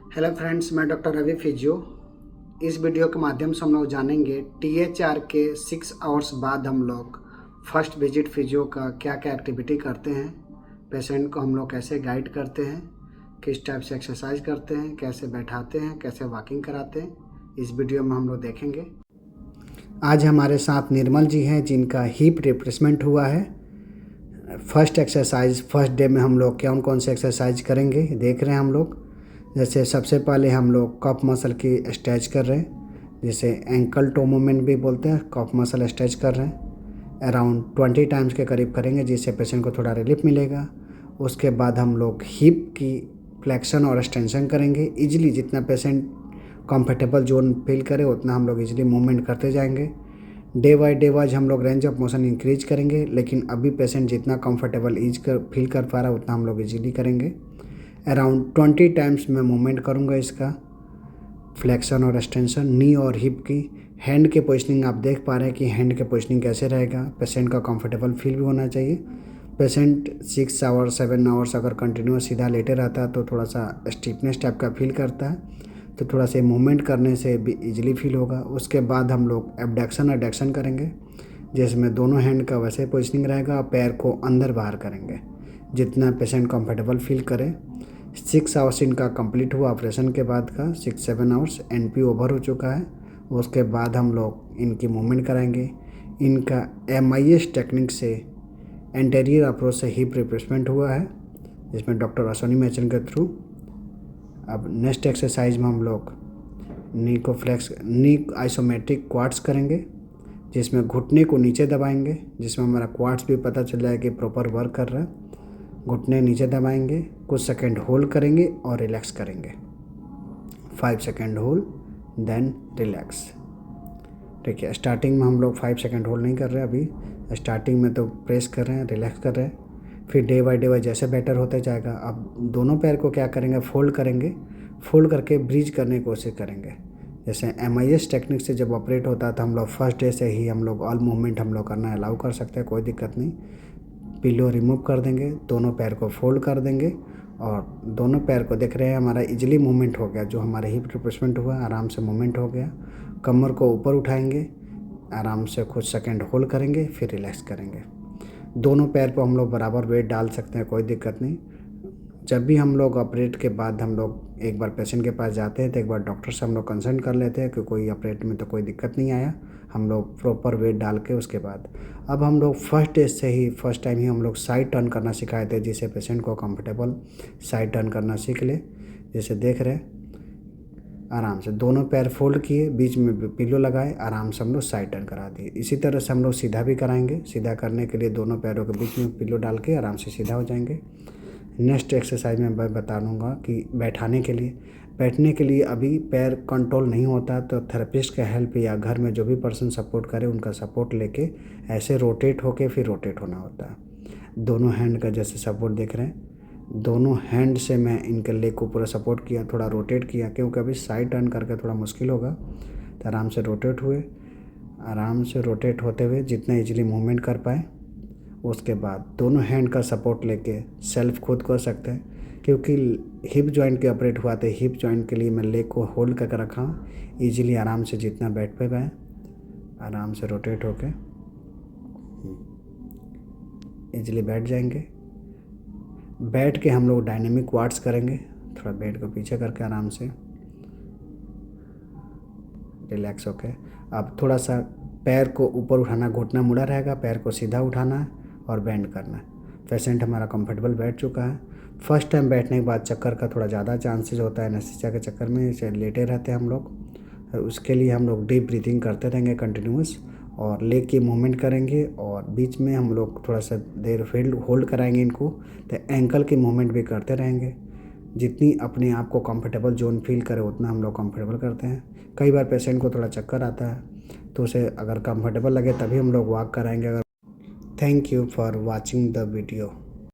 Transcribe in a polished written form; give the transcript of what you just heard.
Hello friends, मैं doctor Ravi physio. इस video के माध्यम से हम लोग जानेंगे THR के 6 आवर्स बाद हम लोग फर्स्ट विजिट फिजियो का क्या क्या एक्टिविटी करते हैं, पेशेंट को हम लोग कैसे गाइड करते हैं, किस टाइप से एक्सरसाइज करते हैं, कैसे बैठाते हैं, कैसे वॉकिंग कराते हैं, इस वीडियो में हम लोग देखेंगे। आज हमारे साथ निर्मल जी हैं जिनका हिप रिप्लेसमेंट हुआ है। फर्स्ट एक्सरसाइज फर्स्ट डे में हम लोग कौन से एक्सरसाइज करेंगे देख रहे हैं हम लोग। जैसे सबसे पहले हम लोग कफ मसल की स्ट्रेच कर रहे हैं, जिसे एंकल टो मूवमेंट भी बोलते हैं। कफ मसल स्ट्रेच कर रहे हैं, अराउंड 20 टाइम्स के करीब करेंगे, जिससे पेशेंट को थोड़ा रिलीफ मिलेगा। उसके बाद हम लोग हिप की फ्लेक्शन और एक्सटेंशन करेंगे। इजीली जितना पेशेंट कंफर्टेबल जोन फील करे उतना हम लोग इजीली मूवमेंट करते जाएंगे। डे बाय वाइज हम लोग रेंज ऑफ मोशन इंक्रीज करेंगे, लेकिन अभी पेशेंट जितना कंफर्टेबल फील कर पा रहा है उतना हम लोग इजीली करेंगे। अराउंड 20 टाइम्स मैं मूवमेंट करूंगा इसका, फ्लेक्शन और एक्सटेंशन नी और हिप की। हैंड के पोजिशनिंग आप देख पा रहे हैं कि हैंड के पोजिशनिंग कैसे रहेगा। पेशेंट का कंफर्टेबल फील भी होना चाहिए। पेशेंट 6 आवर्स 7 आवर्स अगर कंटिन्यूस सीधा लेटे रहता है तो थोड़ा सा स्टिफनेस टाइप का फील करता है, तो थोड़ा सा मूवमेंट करने से भी इजीली फील होगा। उसके बाद हम लोग एबडक्शन एडक्शन करेंगे, जिसमें दोनों हैंड का वैसे पोजिशनिंग रहेगा और पैर को अंदर बाहर करेंगे, जितना पेशेंट कंफर्टेबल फील करे। 6 आवर्स इनका कंप्लीट हुआ ऑपरेशन के बाद का। 6-7 आवर्स NP ओवर हो चुका है। उसके बाद हम लोग इनकी मूवमेंट कराएंगे। इनका MIS टेक्निक से एंटेरियर अप्रोच से हिप रिप्लेसमेंट हुआ है, जिसमें डॉक्टर अश्विनी मैचन के थ्रू। अब नेक्स्ट एक्सरसाइज में हम लोग नी आइसोमेट्रिक क्वाड्स करेंगे, जिसमें घुटने को नीचे दबाएंगे, जिसमें हमारा क्वाड्स भी पता चल जाए कि प्रॉपर वर्क कर रहा है। घुटने नीचे दबाएंगे, कुछ सेकंड होल्ड करेंगे और रिलैक्स करेंगे। 5 सेकंड होल्ड देन रिलैक्स। ठीक है, स्टार्टिंग में हम लोग 5 सेकंड होल्ड नहीं कर रहे हैं। अभी स्टार्टिंग में तो प्रेस कर रहे हैं, रिलैक्स कर रहे हैं। फिर डे बाय वाइज जैसे बेटर होता जाएगा। अब दोनों पैर को क्या करेंगे, फोल्ड करेंगे। फोल्ड करके ब्रीज करने की कोशिश करेंगे। जैसे MIS टेक्निक से जब ऑपरेट होता है तो हम लोग फर्स्ट डे से ही हम लोग ऑल मूवमेंट हम लोग करना अलाउ कर सकते हैं, कोई दिक्कत नहीं। पिलो रिमूव कर देंगे, दोनों पैर को फोल्ड कर देंगे और दोनों पैर को देख रहे हैं हमारा इजीली मूवमेंट हो गया। जो हमारे हिप रिप्लेसमेंट हुआ आराम से मूवमेंट हो गया। कमर को ऊपर उठाएंगे, आराम से कुछ सेकंड होल्ड करेंगे, फिर रिलैक्स करेंगे। दोनों पैर पर हम लोग बराबर वेट डाल सकते हैं, कोई दिक्कत नहीं। जब भी हम लोग ऑपरेट के बाद हम लोग एक बार पेशेंट के पास जाते हैं तो एक बार डॉक्टर से हम लोग कंसल्ट कर लेते हैं कि कोई ऑपरेट में तो कोई दिक्कत नहीं आया। हम लोग प्रॉपर वेट डाल के उसके बाद अब हम लोग फर्स्ट टाइम ही हम लोग साइड टर्न करना सिखाए थे, जिससे पेशेंट को कंफर्टेबल साइड टर्न करना सीख ले। जैसे देख रहे हैं, आराम से दोनों पैर फोल्ड किए, बीच में पिलो लगाए, आराम से हम लोग साइड टर्न करा दिए। इसी तरह से हम लोग सीधा भी कराएंगे। सीधा करने के लिए दोनों पैरों के बीच में पिलो डाल के आराम से सीधा हो जाएंगे। नेक्स्ट एक्सरसाइज में मैं बता दूंगा कि बैठने के लिए अभी पैर कंट्रोल नहीं होता तो थेरेपिस्ट का हेल्प या घर में जो भी पर्सन सपोर्ट करे उनका सपोर्ट लेके ऐसे रोटेट होके फिर रोटेट होना होता है। दोनों हैंड का जैसे सपोर्ट देख रहे हैं, दोनों हैंड से मैं इनके लेग को पूरा सपोर्ट किया, थोड़ा रोटेट किया, क्योंकि अभी साइड टर्न करके थोड़ा मुश्किल होगा। तो आराम से रोटेट हुए, आराम से रोटेट होते हुए जितना इजीली मूवमेंट कर पाए। उसके बाद दोनों हैंड का सपोर्ट लेके सेल्फ खुद कर सकते हैं, क्योंकि हिप जॉइंट के ऑपरेट हुआ था। हिप जॉइंट के लिए मैं लेग को होल्ड करके रखा हूँ। ईजिली आराम से जितना बैठ पे पाए, आराम से रोटेट होके ईजिली बैठ जाएंगे। बैठ के हम लोग डायनेमिक क्वाड्स करेंगे, थोड़ा बेड को पीछे करके आराम से रिलैक्स होके। अब थोड़ा सा पैर को ऊपर उठाना, घुटना मुड़ा रहेगा, पैर को सीधा उठाना है और बेंड करना है। पेशेंट हमारा कंफर्टेबल बैठ चुका है। फर्स्ट टाइम बैठने के बाद चक्कर का थोड़ा ज़्यादा चांसेस होता है, एनेस्थीसिया के चक्कर में लेटे रहते हैं हम लोग। उसके लिए हम लोग डीप ब्रीथिंग करते रहेंगे कंटिन्यूस, और लेग की मूवमेंट करेंगे, और बीच में हम लोग थोड़ा सा देर फील्ड होल्ड कराएंगे इनको, तो एंकल की मूवमेंट भी करते रहेंगे। जितनी अपने आप को कंफर्टेबल जोन फील करे उतना हम लोग कंफर्टेबल करते हैं। कई बार पेशेंट को थोड़ा चक्कर आता है तो उसे अगर कंफर्टेबल लगे तभी हम लोग वॉक कराएंगे। अगर thank you for watching the video.